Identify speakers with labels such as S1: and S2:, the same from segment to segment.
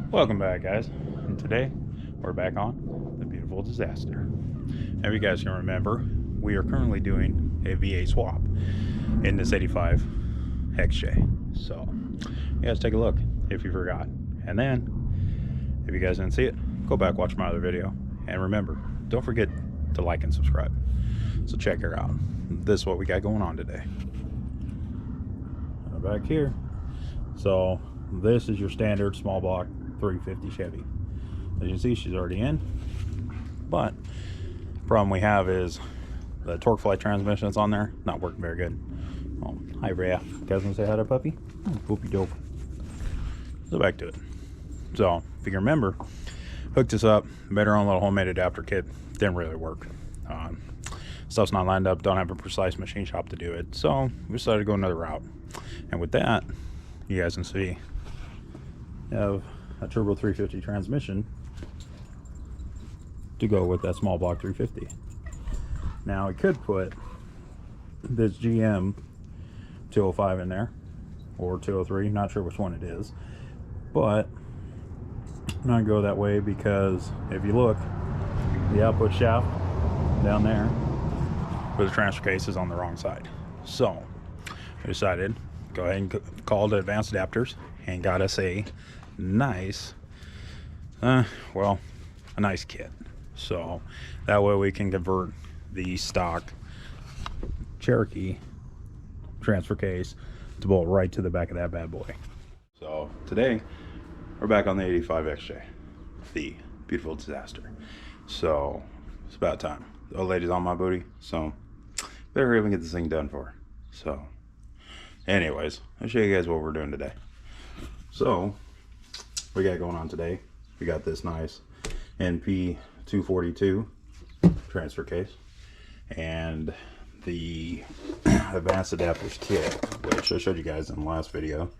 S1: Welcome back, guys. And today we're back on the beautiful disaster. If you guys can remember, we are currently doing a VA swap in this 85 XJ. So you guys take a look if you forgot. And then if you guys didn't see it, go back, watch my other video. And remember, don't forget to like and subscribe. So check her out. This is what we got going on today. Back here. So this is your standard small block 350 Chevy. As you can see, she's already in, but the problem we have is the torque fly transmission that's on there not working very good. Oh, hi Rhea. You guys want to say hi to puppy? Oh, poopy dope. So back to it. So if you can remember, hooked this up, made our own little homemade adapter kit. Didn't really work. Stuff's not lined up, don't have a precise machine shop to do it, so we decided to go another route. And with that, you guys can see you have a turbo 350 transmission to go with that small block 350. Now I could put this GM 205 in there, or 203, not sure which one it is, but I'm not gonna go that way because if you look, the output shaft down there where the transfer case is on the wrong side. So I decided go ahead and call it Advanced Adapters and got us a nice a nice kit, so that way we can convert the stock Cherokee transfer case to bolt right to the back of that bad boy. So today we're back on the 85 XJ, the beautiful disaster. So it's about time. The old lady's on my booty, so better even get this thing done for her. So anyways, I'll show you guys what we're doing today. So we got going on today, we got this nice NP 242 transfer case and the Advanced Adapters kit, which I showed you guys in the last video.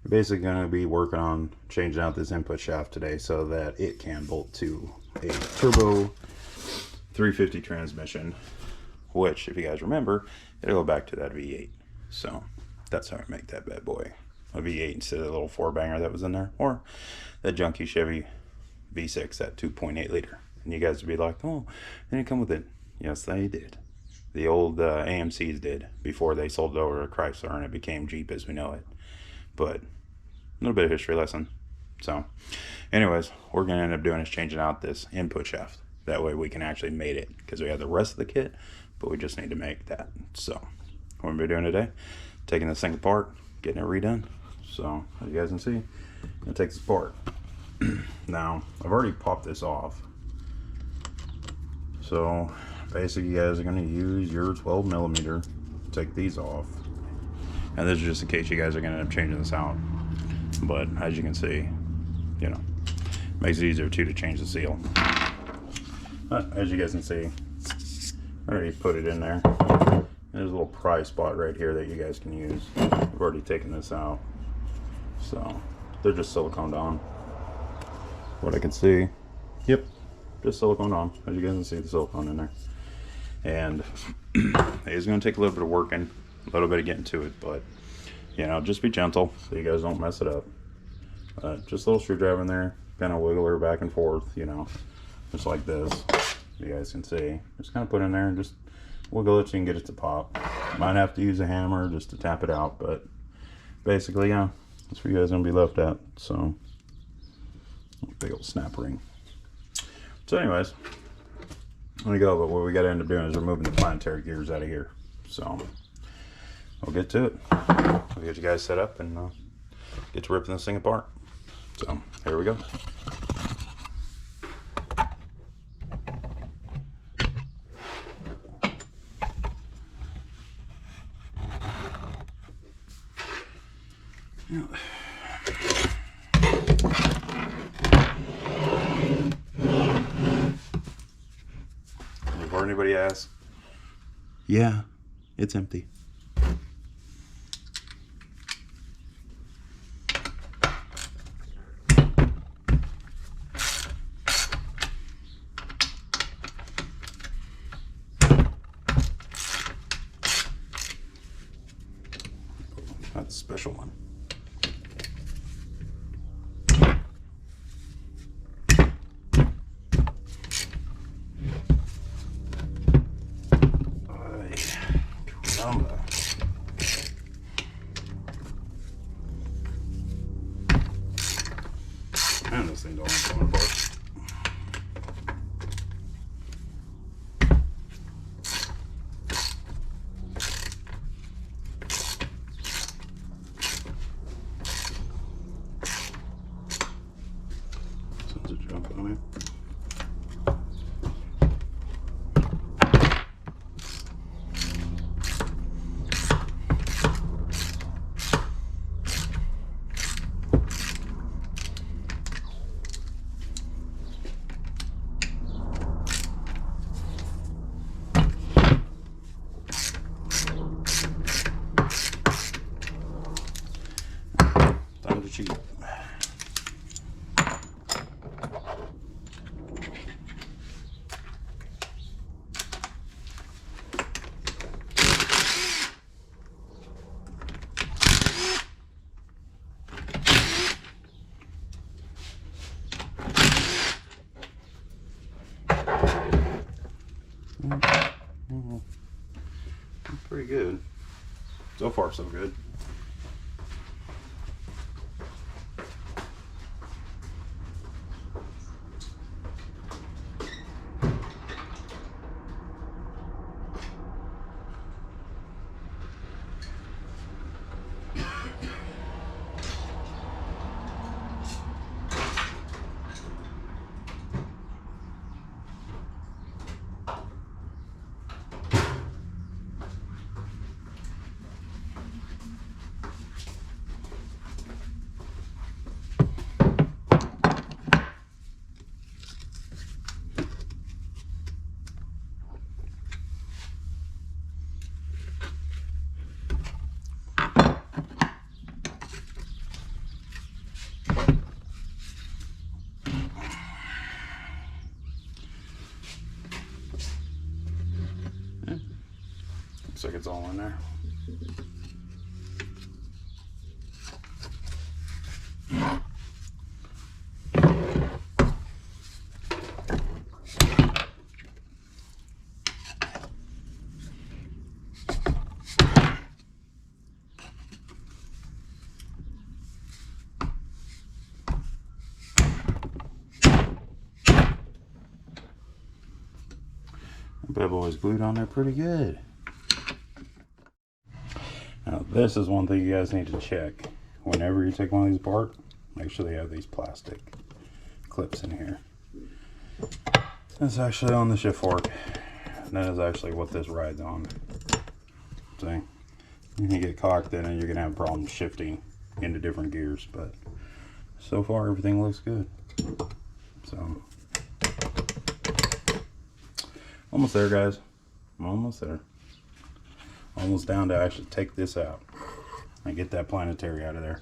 S1: We're basically going to be working on changing out this input shaft today so that it can bolt to a turbo 350 transmission, which if you guys remember, it'll go back to that V8. So that's how I make that bad boy a V8 instead of the little 4-banger that was in there, or that junky Chevy V6 at 2.8 liter. And you guys would be like, oh, they didn't come with it. Yes, they did. The old AMCs did before they sold it over to Chrysler and it became Jeep as we know it. But a little bit of history lesson. So anyways, what we're going to end up doing is changing out this input shaft. That way we can actually mate it, because we have the rest of the kit, but we just need to make that. So what we're going to be doing today, taking this thing apart, getting it redone. So as you guys can see, I'm going to take this apart. Now I've already popped this off, so basically you guys are going to use your 12 millimeter, take these off, and this is just in case you guys are going to end up changing this out. But as you can see, you know, makes it easier too to change the seal. But as you guys can see, I already put it in there. There's a little pry spot right here that you guys can use. I've already taken this out, so they're just siliconed on. What I can see, yep, just silicone on. As you guys can see, the silicone in there. And it's going to take a little bit of working, a little bit of getting to it, but you know, just be gentle so you guys don't mess it up. Just a little screwdriver in there, kind of wiggle her back and forth, you know, just like this. You guys can see, just kind of put it in there and just wiggle it so you can get it to pop. Might have to use a hammer just to tap it out, but basically, yeah, that's where you guys are going to be left at. So big old snap ring. So anyways, let me go, but what we got to end up doing is removing the planetary gears out of here. So we'll get to it. We'll get you guys set up and get to ripping this thing apart. So here we go. Before anybody asks, yeah, it's empty. That's a special one. Man, this thing don't fall apart. Sounds a jump on it. Time to cheat. Pretty good. So far, so good. Looks like it's all in there. Bad boy's glued on there pretty good. Now this is one thing you guys need to check. Whenever you take one of these apart, make sure they have these plastic clips in here. That's actually on the shift fork. And that is actually what this rides on. See? When you get cocked in it, you're gonna have problems shifting into different gears, but so far everything looks good. So almost there, guys. I'm almost there. Almost down to actually take this out and get that planetary out of there.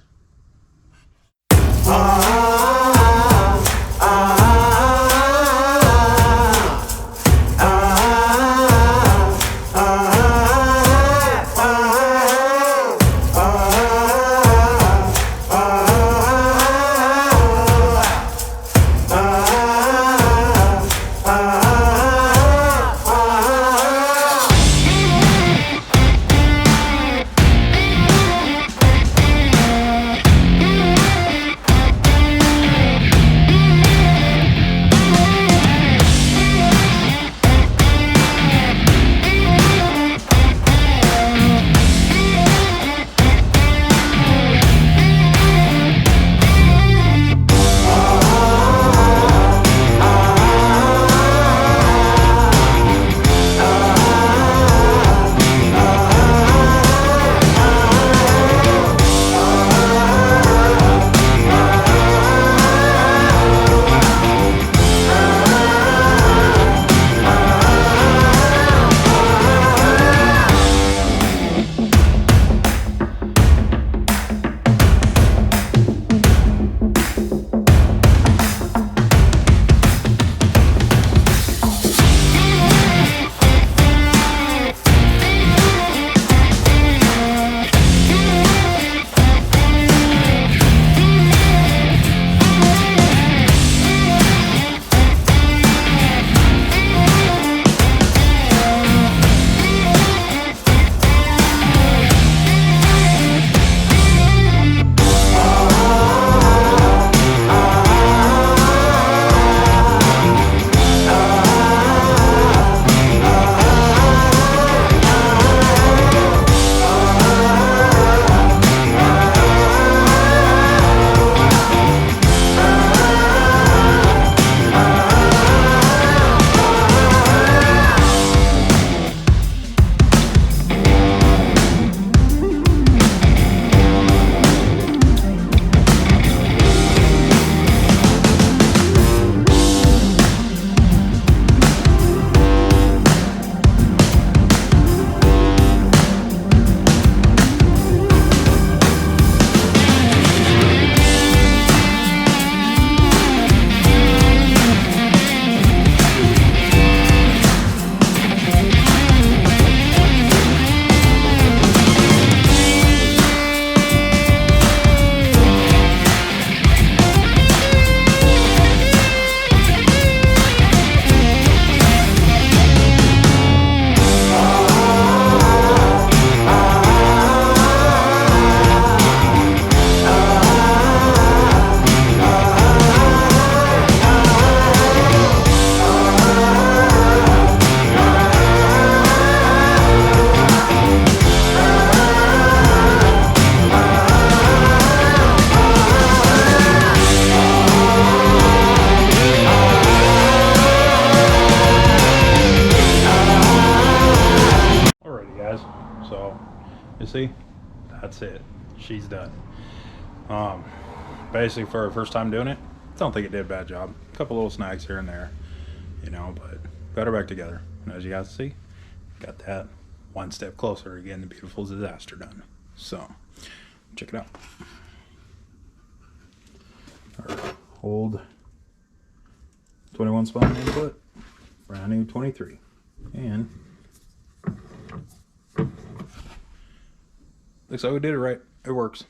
S1: See, that's it. She's done. Basically for her first time doing it, I don't think it did a bad job. A couple little snags here and there, you know, but got her back together. And as you guys see, got that one step closer to getting the beautiful disaster done. So, check it out. Our old 21 spline input, brand new 23. And looks like we did it right. It works.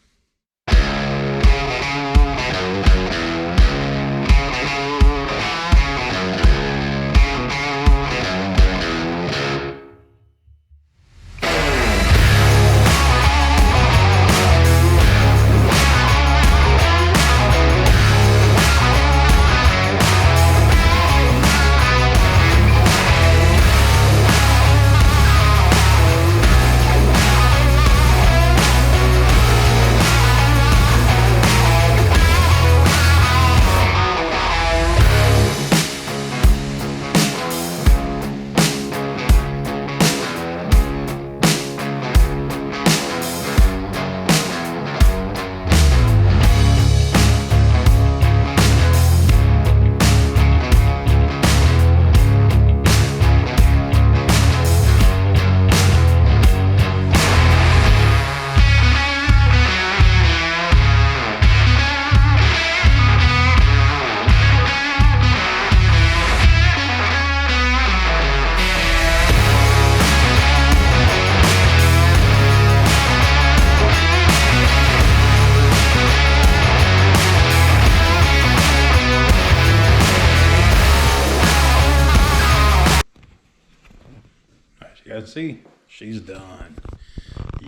S1: You guys see, she's done.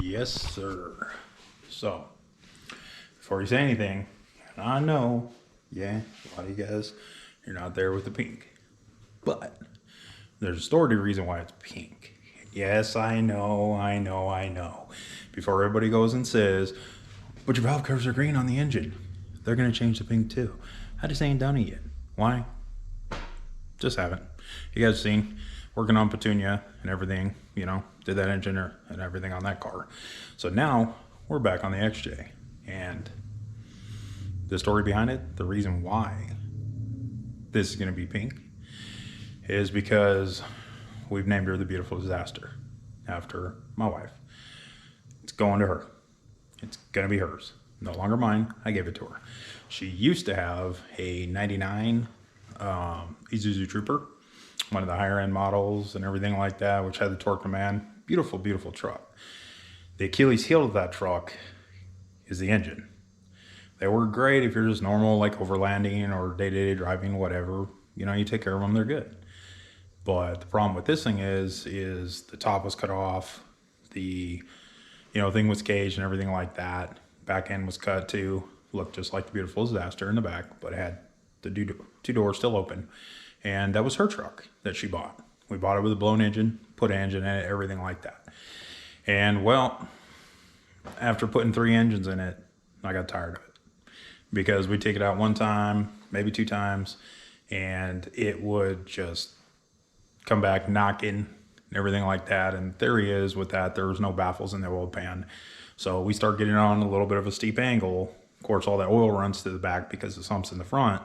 S1: Yes, sir. So, before you say anything, and I know, yeah, a lot of you guys, you're not there with the pink. But, there's a story reason why it's pink. Yes, I know. Before everybody goes and says, but your valve covers are green on the engine. They're going to change the pink too. I just ain't done it yet. Why? Just haven't. You guys seen, working on Petunia and everything, you know, did that engine and everything on that car. So now we're back on the XJ, and the story behind it, the reason why this is going to be pink is because we've named her the Beautiful Disaster after my wife. It's going to her. It's going to be hers. No longer mine. I gave it to her. She used to have a 99 Isuzu Trooper, one of the higher end models and everything like that, which had the torque command. Beautiful, beautiful truck. The Achilles heel of that truck is the engine. They work great if you're just normal, like overlanding or day-to-day driving, whatever. You know, you take care of them, they're good. But the problem with this thing is the top was cut off, the, you know, thing was caged and everything like that. Back end was cut too. Looked just like the Beautiful Disaster in the back, but it had the two doors still open. And that was her truck that she bought. We bought it with a blown engine, put an engine in it, everything like that. And well, after putting 3 engines in it, I got tired of it. Because we'd take it out one time, maybe 2 times, and it would just come back knocking and everything like that. And theory is with that, there was no baffles in the oil pan. So we start getting on a little bit of a steep angle. Of course, all that oil runs to the back because the sump's in the front.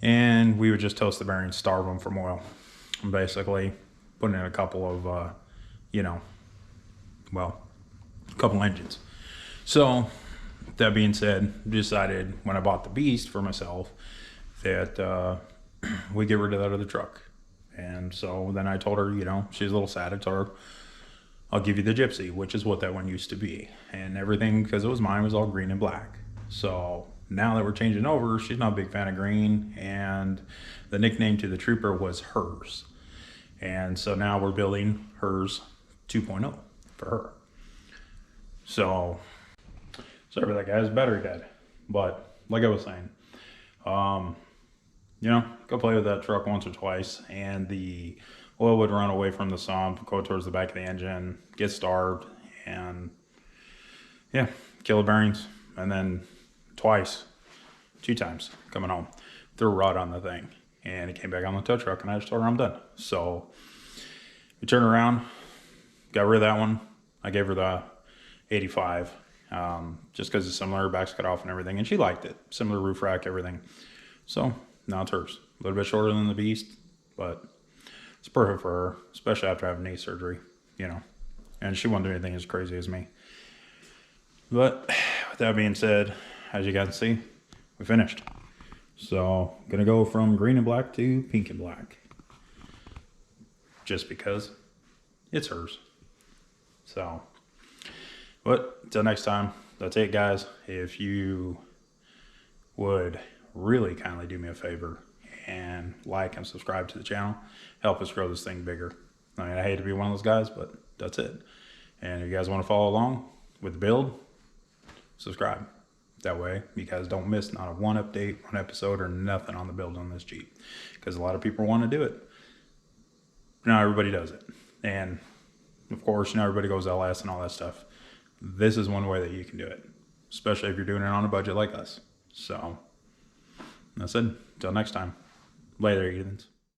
S1: And we would just toast the bearings, starve them from oil. And basically putting in a couple of, you know, well, a couple engines. So that being said, decided when I bought the Beast for myself that we get rid of that other truck. And so then I told her, you know, she's a little sad. I told her, I'll give you the Gypsy, which is what that one used to be. And everything, because it was mine, was all green and black. So now that we're changing over, she's not a big fan of green. And the nickname to the Trooper was hers. And so now we're building hers 2.0 for her. So, sorry for that, guys. Battery dead. But like I was saying, you know, go play with that truck once or twice, and the oil would run away from the sump, go towards the back of the engine, get starved, and yeah, kill the bearings. And then 2 times coming home, threw a rod on the thing, and it came back on the tow truck, and I just told her I'm done. So we turned around, got rid of that one. I gave her the 85. Just because it's similar, her back's cut off and everything, and she liked it. Similar roof rack, everything. So now it's hers. A little bit shorter than the Beast, but it's perfect for her, especially after having knee surgery, you know. And she won't do anything as crazy as me. But with that being said, as you guys can see, we finished. So I'm gonna go from green and black to pink and black, just because it's hers. So, but until next time, that's it, guys. If you would really kindly do me a favor and like and subscribe to the channel, help us grow this thing bigger. I mean, I hate to be one of those guys, but that's it. And if you guys want to follow along with the build, subscribe. That way you guys don't miss not a one update, one episode, or nothing on the build on this Jeep, because a lot of people want to do it. Not everybody does it. And of course, not everybody goes LS and all that stuff. This is one way that you can do it, especially if you're doing it on a budget like us. So that's it. Until next time. Later, heathens.